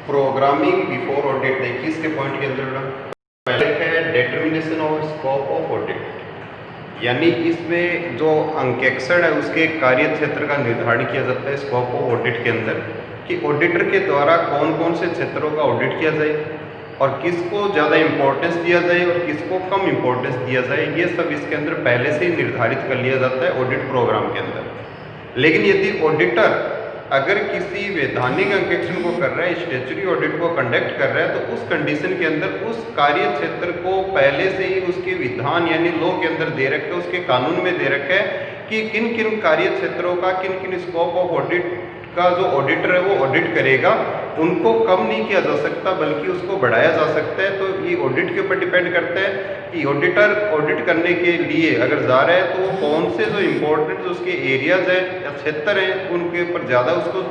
Programming before audit देखिए इसके point के अंदर पहले है determination of scope of audit, यानी इसमें जो अंकेक्षण है उसके कार्य क्षेत्र का निर्धारण किया जाता है स्कोप ऑफ ऑडिट के अंदर कि ऑडिटर के द्वारा कौन कौन से क्षेत्रों का ऑडिट किया जाए और किसको ज़्यादा इम्पोर्टेंस दिया जाए और किसको कम इम्पोर्टेंस दिया जाए, ये सब इसके अंदर पहले से ही निर्धारित कर लिया जाता है ऑडिट प्रोग्राम के अंदर। लेकिन यदि ऑडिटर अगर किसी वैधानिक अंकेक्षण को कर रहा है, स्टैट्यूटरी ऑडिट को कंडक्ट कर रहा है, तो उस कंडीशन के अंदर उस कार्य क्षेत्र को पहले से ही उसके विधान यानी लॉ के अंदर दे रखे है, उसके कानून में दे रखा है कि किन किन कार्य क्षेत्रों का किन किन स्कोप ऑफ ऑडिट का जो ऑडिटर है वो ऑडिट करेगा, उनको कम नहीं किया जा सकता बल्कि उसको बढ़ाया जा सकता है। तो ये ऑडिट के ऊपर डिपेंड करता है कि ऑडिटर ऑडिट करने के लिए अगर जा रहा है तो वो कौन से जो इम्पोर्टेंट जो उसके एरियाज है या क्षेत्र हैं उनके ऊपर ज़्यादा उसको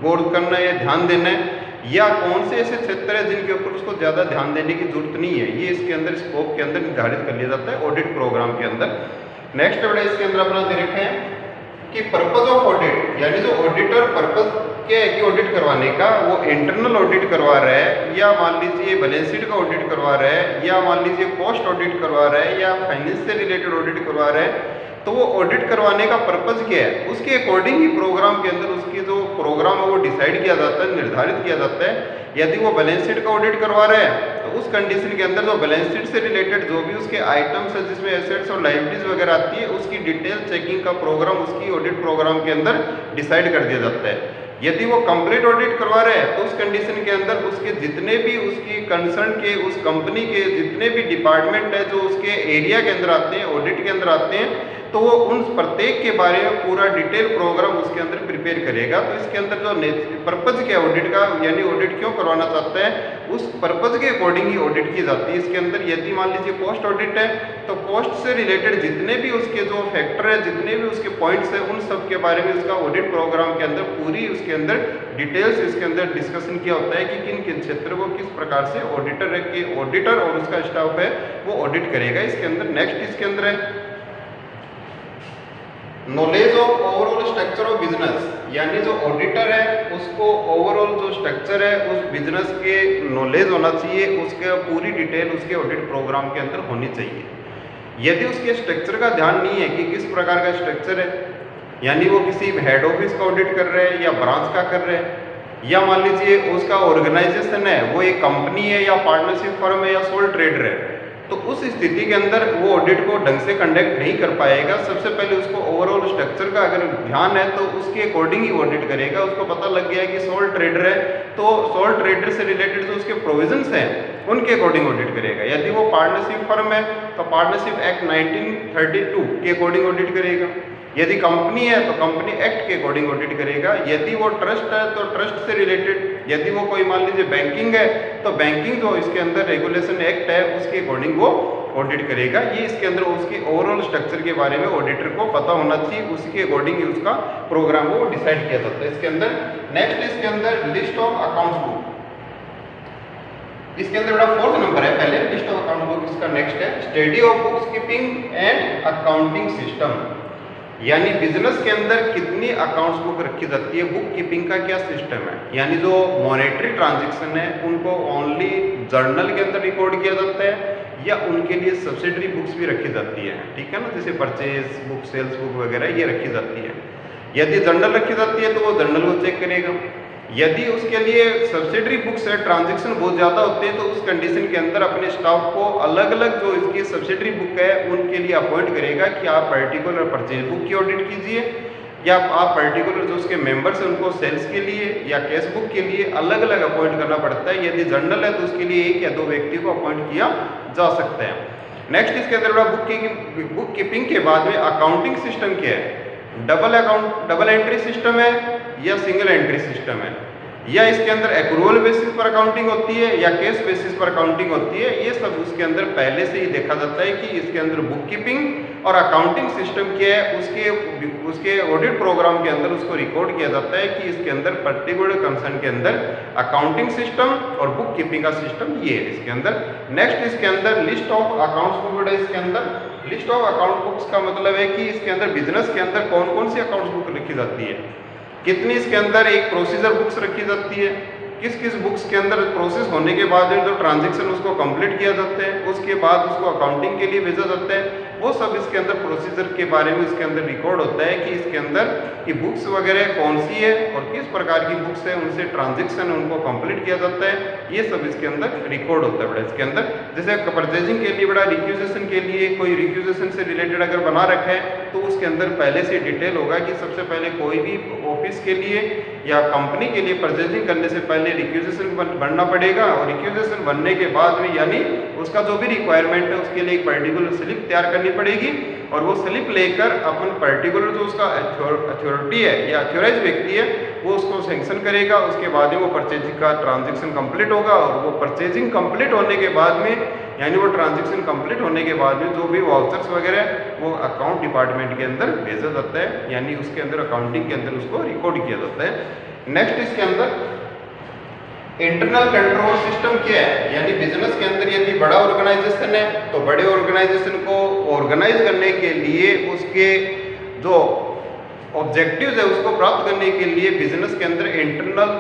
गौर करना है या ध्यान देना है, या कौन से ऐसे क्षेत्र है जिनके ऊपर उसको ज़्यादा ध्यान देने की जरूरत नहीं है। ये इसके अंदर स्कोप के अंदर निर्धारित कर लिया जाता है ऑडिट प्रोग्राम के अंदर। नेक्स्ट बड़ा इसके अंदर अपना दे रखे हैं कि पर्पज ऑफ ऑडिट, यानी जो ऑडिटर पर्पज क्या है कि ऑडिट करवाने का, वो इंटरनल ऑडिट करवा रहा है या मान लीजिए बैलेंस शीट का ऑडिट करवा रहा है या मान लीजिए कॉस्ट ऑडिट करवा रहा है या फाइनेंस से रिलेटेड ऑडिट करवा रहा है, तो वो ऑडिट करवाने का पर्पज क्या है उसके अकॉर्डिंग ही प्रोग्राम के अंदर उसकी जो प्रोग्राम है वो डिसाइड किया जाता है, निर्धारित किया जाता है। यदि वो बैलेंस शीट का ऑडिट करवा रहे हैं तो उस कंडीशन के अंदर जो बैलेंस शीट से रिलेटेड जो भी उसके आइटम्स है जिसमें एसेट्स और लायबिलिटीज वगैरह आती है उसकी डिटेल चेकिंग का प्रोग्राम उसकी ऑडिट प्रोग्राम के अंदर डिसाइड कर दिया जाता है। यदि वो कंप्लीट ऑडिट करवा रहे हैं तो उस कंडीशन के अंदर उसके जितने भी उसकी कंसर्न के उस कंपनी के जितने भी डिपार्टमेंट है जो उसके एरिया के अंदर आते हैं ऑडिट के अंदर आते हैं, तो वो उन प्रत्येक के बारे में पूरा डिटेल प्रोग्राम उसके अंदर प्रिपेयर करेगा। तो इसके अंदर जो पर्पज क्या है ऑडिट का, यानी ऑडिट क्यों करवाना चाहता है उस पर्पज के अकॉर्डिंग ही ऑडिट की जाती है। इसके अंदर यदि मान लीजिए कॉस्ट ऑडिट है तो कॉस्ट से रिलेटेड जितने भी उसके जो फैक्टर है जितने भी उसके पॉइंट्स है उन सब के बारे में उसका ऑडिट प्रोग्राम के अंदर पूरी उसके अंदर डिटेल्स इसके अंदर डिस्कशन किया होता है कि किन किन क्षेत्रों को किस प्रकार से ऑडिटर और उसका स्टाफ है वो ऑडिट करेगा। इसके अंदर नेक्स्ट इसके अंदर है knowledge of overall structure of business, यानी जो ऑडिटर है उसको ओवरऑल जो स्ट्रक्चर है उस बिजनेस के नॉलेज होना चाहिए, उसके पूरी डिटेल उसके ऑडिट प्रोग्राम के अंदर होनी चाहिए। यदि उसके स्ट्रक्चर का ध्यान नहीं है कि किस प्रकार का स्ट्रक्चर है, यानी वो किसी हेड ऑफिस का ऑडिट कर रहे हैं या ब्रांच का कर रहे हैं या मान लीजिए उसका ऑर्गेनाइजेशन है वो एक कंपनी है या पार्टनरशिप फर्म है या सोल ट्रेडर है, तो उस स्थिति के अंदर वो ऑडिट को ढंग से कंडक्ट नहीं कर पाएगा। सबसे पहले उसको ओवरऑल स्ट्रक्चर का अगर ध्यान है तो उसके अकॉर्डिंग ही ऑडिट करेगा। उसको पता लग गया कि सोल ट्रेडर है तो सोल ट्रेडर से रिलेटेड जो उसके प्रोविजंस हैं उनके अकॉर्डिंग ऑडिट करेगा। यदि वो पार्टनरशिप फर्म है तो पार्टनरशिप एक्ट 1932 के अकॉर्डिंग ऑडिट करेगा। यदि कंपनी है तो कंपनी एक्ट के अकॉर्डिंग ऑडिट करेगा। यदि वो ट्रस्ट है तो ट्रस्ट से रिलेटेड, यदि वो कोई मान लीजिए बैंकिंग है तो बैंकिंग जो इसके अंदर रेगुलेशन एक्ट है उसके अकॉर्डिंग वो ऑडिट करेगा। ये इसके अंदर उसके ओवरऑल स्ट्रक्चर के बारे में ऑडिटर को पता होना चाहिए, उसके अकॉर्डिंग ही उसका प्रोग्राम वो डिसाइड किया जाता है। इसके अंदर नेक्स्ट इसके अंदर लिस्ट ऑफ अकाउंट्स बुक, इसके अंदर बड़ा 4th नंबर है। पहले लिस्ट ऑफ अकाउंट बुक, इसका नेक्स्ट है study of books keeping and accounting system, यानी बिजनेस के अंदर कितनी अकाउंट्स बुक रखी जाती है, बुक कीपिंग का क्या सिस्टम है। यानी जो मॉनेटरी ट्रांजैक्शन है उनको ओनली जर्नल के अंदर रिकॉर्ड किया जाता है या उनके लिए सब्सिडरी बुक्स भी रखी जाती है, ठीक है ना, जैसे परचेज बुक, सेल्स बुक वगैरह ये रखी जाती है। यदि जर्नल रखी जाती है तो वो जर्नल को चेक करेगा। यदि उसके लिए सब्सिडरी बुक्स है ट्रांजैक्शन बहुत ज़्यादा होते हैं तो उस कंडीशन के अंदर अपने स्टाफ को अलग अलग जो इसकी सब्सिडरी बुक है उनके लिए अपॉइंट करेगा कि आप पर्टिकुलर परचेज बुक की ऑडिट कीजिए या आप पर्टिकुलर जो उसके मेंबर्स हैं उनको सेल्स के लिए या कैश बुक के लिए अलग अलग अपॉइंट करना पड़ता है। यदि जर्नल है तो उसके लिए 1 या 2 व्यक्ति को अपॉइंट किया जा सकता है। नेक्स्ट इसके अंदर बुक कीपिंग के बाद में अकाउंटिंग सिस्टम क्या है, डबल एंट्री सिस्टम है या सिंगल एंट्री सिस्टम है, या इसके अंदर एक्रूअल बेसिस पर अकाउंटिंग होती है या कैश बेसिस पर अकाउंटिंग होती है। ये सब उसके अंदर पहले से ही देखा जाता है कि इसके अंदर बुक कीपिंग और अकाउंटिंग सिस्टम क्या है, उसके ऑडिट प्रोग्राम के अंदर उसको रिकॉर्ड किया जाता है कि इसके अंदर पर्टिकुलर कंसर्न के अंदर अकाउंटिंग सिस्टम और बुक कीपिंग का सिस्टम ये है इसके अंदर। नेक्स्ट इसके अंदर लिस्ट ऑफ अकाउंट्स बुक है। इसके अंदर लिस्ट ऑफ अकाउंट बुक्स का मतलब है कि इसके अंदर बिजनेस के अंदर कौन कौन सी अकाउंट्स बुक लिखी जाती है, कितनी इसके अंदर एक प्रोसीजर बुक्स रखी जाती है, किस किस बुक्स के अंदर प्रोसेस होने के बाद जो ट्रांजेक्शन उसको कंप्लीट किया जाता है, उसके बाद उसको अकाउंटिंग के लिए भेजा जाता है, वो सब इसके अंदर प्रोसीजर के बारे में इसके अंदर रिकॉर्ड होता है कि इसके अंदर की बुक्स वगैरह कौन सी है और किस प्रकार की बुक्स है, उनसे ट्रांजेक्शन उनको कंप्लीट किया जाता है, ये सब इसके अंदर रिकॉर्ड होता है। बड़ा इसके अंदर जैसे परचेजिंग के लिए बड़ा रिक्यूजेशन के लिए कोई रिक्यूजेशन से रिलेटेड अगर बना रखा है तो उसके अंदर पहले से डिटेल होगा कि सबसे पहले कोई भी ऑफिस के लिए या कंपनी के लिए परचेजिंग करने से पहले रिक्यूजेशन बनना पड़ेगा और रिक्यूजेशन बनने के बाद में यानी उसका जो भी रिक्वायरमेंट है उसके लिए एक पर्टिकुलर स्लिप तैयार करनी पड़ेगी और वो स्लिप लेकर अपन पर्टिकुलर जो उसका अथॉरिटी है या अथॉराइज व्यक्ति है वो उसको सेंक्शन करेगा। उसके बाद में वो परचेजिंग का ट्रांजेक्शन कंप्लीट होगा और वो परचेजिंग कंप्लीट होने के बाद में यानी वो ट्रांजेक्शन कंप्लीट होने के बाद में जो भी वाउचर्स वगैरह वो अकाउंट डिपार्टमेंट के अंदर भेजा जाता है, यानी उसके अंदर अकाउंटिंग के अंदर उसको रिकॉर्ड किया जाता है। नेक्स्ट इसके अंदर इंटरनल कंट्रोल सिस्टम क्या है, यानी बिजनेस के अंदर यदि बड़ा ऑर्गेनाइजेशन है तो बड़े ऑर्गेनाइजेशन को ऑर्गेनाइज करने के लिए उसके जो ऑब्जेक्टिव्स है उसको प्राप्त करने के लिए बिजनेस के अंदर इंटरनल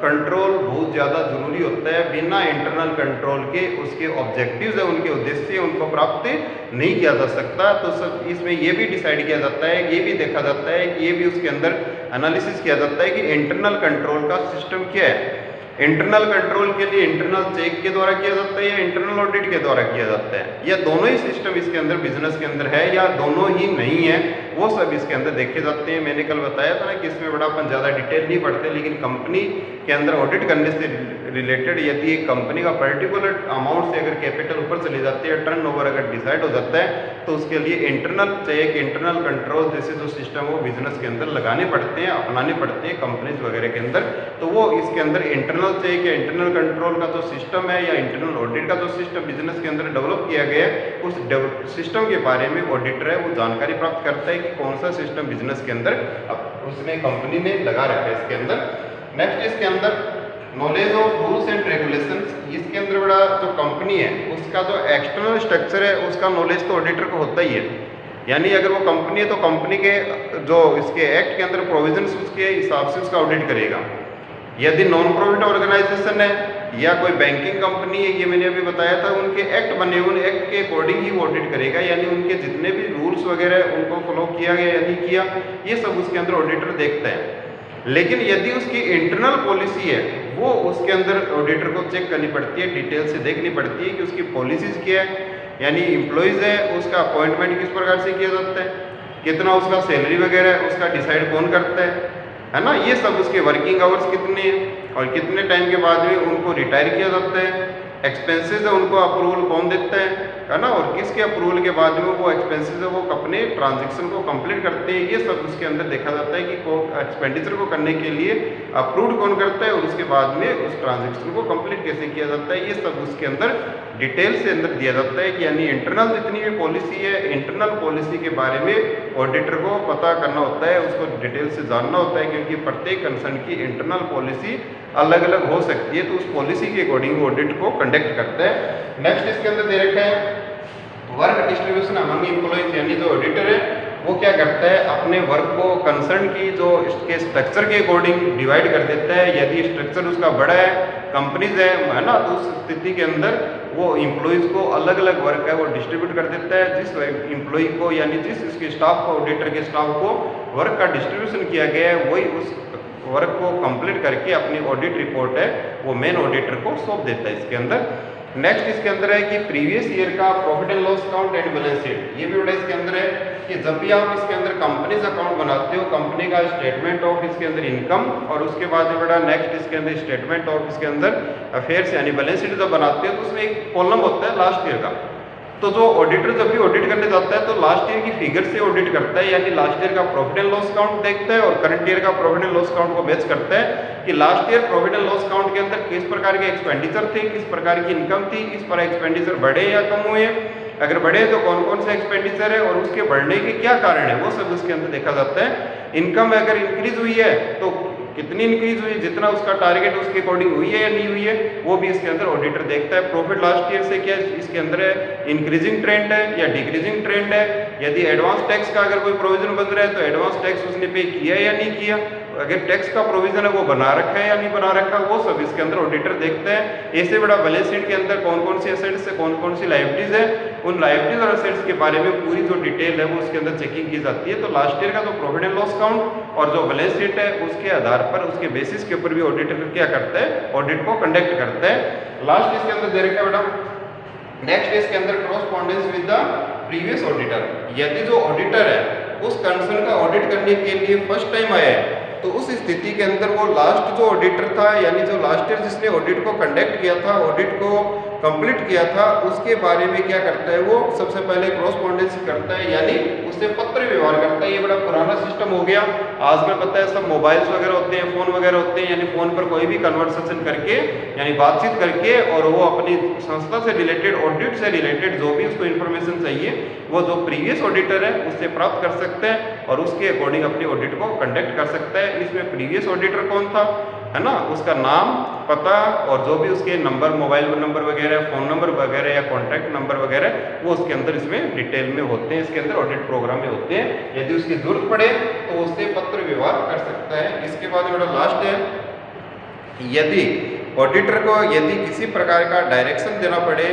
कंट्रोल बहुत ज़्यादा जरूरी होता है। बिना इंटरनल कंट्रोल के उसके ऑब्जेक्टिव्स है, उनके उद्देश्य उनको प्राप्त नहीं किया जा सकता। तो सब इसमें ये भी डिसाइड किया जाता है, ये भी देखा जाता है कि ये भी उसके अंदर एनालिसिस किया जाता है कि इंटरनल कंट्रोल का सिस्टम क्या है। इंटरनल कंट्रोल के लिए इंटरनल चेक के द्वारा किया जाता है या इंटरनल ऑडिट के द्वारा किया जाता है, या दोनों ही सिस्टम इसके अंदर बिजनेस के अंदर है या दोनों ही नहीं है, वो सब इसके अंदर देखे जाते हैं। मैंने कल बताया था ना कि इसमें बड़ा अपन ज़्यादा डिटेल नहीं पढ़ते, लेकिन कंपनी के अंदर ऑडिट करने से रिलेटेड यदि एक कंपनी का पर्टिकुलर अमाउंट से अगर कैपिटल ऊपर चली जाती है, टर्नओवर अगर डिसाइड हो जाता है तो उसके लिए इंटरनल चेक, इंटरनल कंट्रोल जैसे जो सिस्टम वो बिजनेस के अंदर लगाने पड़ते हैं, अपनाने पड़ते हैं कंपनीज वगैरह के अंदर। तो वो इसके अंदर इंटरनल चेक या इंटरनल कंट्रोल का जो सिस्टम है या इंटरनल ऑडिट का जो सिस्टम बिजनेस के अंदर डेवलप किया गया है, उस सिस्टम के बारे में ऑडिटर है वो जानकारी प्राप्त करता है कि कौन सा सिस्टम बिजनेस के अंदर उसने कंपनी ने लगा रखा है इसके अंदर। नेक्स्ट इसके अंदर knowledge of rules and regulations, इसके अंदर बड़ा जो कंपनी है उसका जो एक्सटर्नल स्ट्रक्चर है उसका नॉलेज तो ऑडिटर को होता ही है। यानी अगर वो कंपनी है तो कंपनी के जो इसके एक्ट के अंदर प्रोविजंस उसके हिसाब से उसका ऑडिट करेगा। यदि नॉन प्रॉफिट ऑर्गेनाइजेशन है या कोई बैंकिंग कंपनी है, ये मैंने अभी बताया था, उनके एक्ट बने हुए एक्ट के अकॉर्डिंग ही वो ऑडिट करेगा, यानी उनके जितने भी रूल्स वगैरह उनको फॉलो किया गया या नहीं किया ये सब उसके अंदर ऑडिटर देखता है। लेकिन यदि उसकी इंटरनल पॉलिसी है वो उसके अंदर ऑडिटर को चेक करनी पड़ती है, डिटेल से देखनी पड़ती है कि उसकी पॉलिसीज क्या है, यानी एम्प्लॉयज़ है उसका अपॉइंटमेंट किस प्रकार से किया जाता है, कितना उसका सैलरी वगैरह उसका डिसाइड कौन करता है ना, ये सब उसके वर्किंग आवर्स कितने हैं और कितने टाइम के बाद में उनको रिटायर किया जाता है, एक्सपेंसेस है उनको अप्रूवल कौन देता है ना, और किसके अप्रूवल के बाद में वो एक्सपेंसेस है वो अपने ट्रांजैक्शन को कंप्लीट करते हैं। ये सब उसके अंदर देखा जाता है कि एक्सपेंडिचर को करने के लिए अप्रूव्ड कौन करता है और उसके बाद में उस ट्रांजैक्शन को कंप्लीट कैसे किया जाता है, ये सब उसके अंदर डिटेल से अंदर दिया जाता है कि यानी इंटरनल जितनी भी पॉलिसी है, इंटरनल पॉलिसी के बारे में ऑडिटर को पता करना होता है, उसको डिटेल से जानना होता है, क्योंकि प्रत्येक कंसर्न की इंटरनल पॉलिसी अलग अलग हो सकती है, तो उस पॉलिसी के अकॉर्डिंग ऑडिट को कंडक्ट करता है। नेक्स्ट इसके अंदर दे रखा है वर्क डिस्ट्रीब्यूशन अमंग एम्प्लॉइज, यानी जो ऑडिटर है वो क्या करता है अपने वर्क को कंसर्न की जो इसके स्ट्रक्चर के अकॉर्डिंग डिवाइड कर देता है। यदि स्ट्रक्चर उसका बड़ा है, कंपनीज है ना, तो उस स्थिति के अंदर वो एम्प्लॉइज को अलग अलग वर्क है वो डिस्ट्रीब्यूट कर देता है। जिस एम्प्लॉय को यानी जिस इसके स्टाफ को, ऑडिटर के स्टाफ को वर्क का डिस्ट्रीब्यूशन किया गया है वही उस वर्क को कंप्लीट करके अपनी ऑडिट रिपोर्ट है वो मेन ऑडिटर को सौंप देता है इसके अंदर। नेक्स्ट इसके अंदर है कि प्रीवियस ईयर का profit and loss account and balance sheet, ये भी बड़ा इसके अंदर है कि जब भी आप इसके अंदर कंपनीज अकाउंट बनाते हो, कंपनी का स्टेटमेंट ऑफ इसके अंदर इनकम और उसके बाद में बड़ा नेक्स्ट इसके अंदर स्टेटमेंट ऑफ इसके अंदर अफेयर्स यानी बैलेंस शीट जब बनाते हो तो उसमें एक कॉलम होता है लास्ट ईयर का। तो जो ऑडिटर जब भी ऑडिट करने जाता है तो लास्ट ईयर की फिगर से ऑडिट करता है, यानी लास्ट ईयर का प्रॉफिट एंड लॉस अकाउंट देखता है और करंट ईयर का प्रॉफिट एंड लॉस अकाउंट को मैच करता है कि last year profit and loss account के अंदर किस प्रकार के एक्सपेंडिचर थे, किस प्रकार की इनकम थी, इस पर एक्सपेंडिचर बढ़े या कम हुए, अगर बढ़े तो कौन कौन से एक्सपेंडिचर है और उसके बढ़ने के क्या कारण है, वो सब उसके अंदर देखा जाता है। इनकम अगर इंक्रीज हुई है तो कितनी इंक्रीज हुई, जितना उसका टारगेट उसके अकॉर्डिंग हुई है या नहीं हुई है, वो भी इसके अंदर ऑडिटर देखता है। प्रॉफिट लास्ट ईयर से क्या इसके अंदर है, इंक्रीजिंग ट्रेंड है या डिक्रीजिंग ट्रेंड है, यदि एडवांस टैक्स का अगर कोई प्रोविजन बन रहा है तो एडवांस टैक्स उसने पे किया या नहीं किया, अगर टैक्स का प्रोविजन है वो बना रखा है या नहीं बना रखा, वो सब इसके अंदर ऑडिटर देखते हैं। ऐसे बड़ा बैलेंस शीट के अंदर कौन कौन सी एसेट्स है, कौन कौन सी लायबिलिटीज है, उन लायबिलिटीज और एसेट्स के बारे में पूरी जो डिटेल है वो उसके अंदर चेकिंग की जाती है। तो लास्ट ईयर का जो प्रॉफिट एंड लॉस अकाउंट और जो बैलेंस शीट है उसके आधार पर, उसके बेसिस के ऊपर भी ऑडिटर क्या करता है, ऑडिट को कंडक्ट करता है। लास्ट इसके अंदर दे रखा है बेटा, नेक्स्ट इसके अंदर correspondence with the previous auditor. यदि जो ऑडिटर है उस कंसर्न का ऑडिट करने के लिए फर्स्ट टाइम आया है, तो उस स्थिति के अंदर वो लास्ट जो ऑडिटर था, यानी जो लास्ट ईयर जिसने ऑडिट को कंडक्ट किया था, ऑडिट को कंप्लीट किया था, उसके बारे में क्या करता है, वो सबसे पहले कॉरस्पॉन्डेंस करता है, यानी उससे पत्र व्यवहार करता है। ये बड़ा पुराना सिस्टम हो गया, आजकल पता है सब मोबाइल्स वगैरह होते हैं, फोन वगैरह होते हैं, यानी फोन पर कोई भी कन्वर्सेशन करके, यानी बातचीत करके, और वो अपनी संस्था से रिलेटेड, ऑडिट से रिलेटेड जो भी उसको इन्फॉर्मेशन चाहिए वो जो प्रीवियस ऑडिटर है उससे प्राप्त कर सकते हैं और उसके अकॉर्डिंग अपनी ऑडिट को कंडक्ट कर सकता है। इसमें प्रीवियस ऑडिटर कौन था, है ना, उसका नाम, पता और जो भी उसके नंबर, मोबाइल नंबर वगैरह, फोन नंबर वगैरह या कॉन्टैक्ट नंबर वगैरह, वो उसके अंदर इसमें डिटेल में होते हैं, इसके अंदर ऑडिट प्रोग्राम में होते हैं। यदि उसकी जरूरत पड़े तो उससे पत्र व्यवहार कर सकता है। इसके बाद मेरा लास्ट है, यदि ऑडिटर को यदि किसी प्रकार का डायरेक्शन देना पड़े,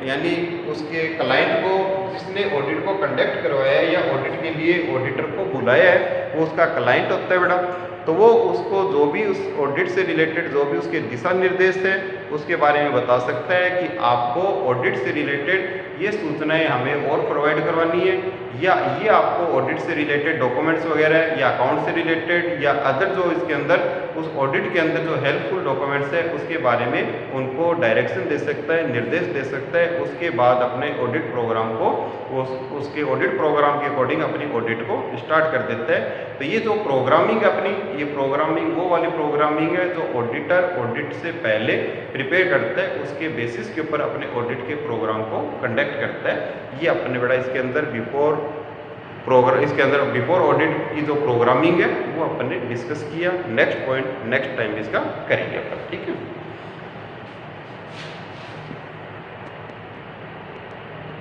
यानी उसके क्लाइंट को जिसने ऑडिट को कंडक्ट करवाया है या ऑडिट के लिए ऑडिटर को बुलाया है, वो उसका क्लाइंट होता है बेटा, तो वो उसको जो भी उस ऑडिट से रिलेटेड जो भी उसके दिशा निर्देश है उसके बारे में बता सकता है कि आपको ऑडिट से रिलेटेड ये सूचनाएं हमें और प्रोवाइड करवानी है, या ये आपको ऑडिट से रिलेटेड डॉक्यूमेंट्स वगैरह या अकाउंट से रिलेटेड या अदर जो इसके अंदर उस ऑडिट के अंदर जो हेल्पफुल डॉक्यूमेंट्स है उसके बारे में उनको डायरेक्शन दे सकता है, निर्देश दे सकता है। उसके बाद अपने ऑडिट प्रोग्राम को उसके ऑडिट प्रोग्राम के अकॉर्डिंग अपनी ऑडिट को स्टार्ट कर देता है। तो ये जो प्रोग्रामिंग अपनी, ये प्रोग्रामिंग वो वाली प्रोग्रामिंग है जो ऑडिटर ऑडिट से पहले प्रिपेयर करता है, उसके बेसिस के ऊपर अपने ऑडिट के प्रोग्राम को कंडक्ट करता है। ये अपने बड़ा इसके अंदर इसके अंदर बिफोर ऑडिट की जो प्रोग्रामिंग है वो अपन ने डिस्कस किया। नेक्स्ट पॉइंट नेक्स्ट टाइम इसका करेंगे अपन, ठीक है।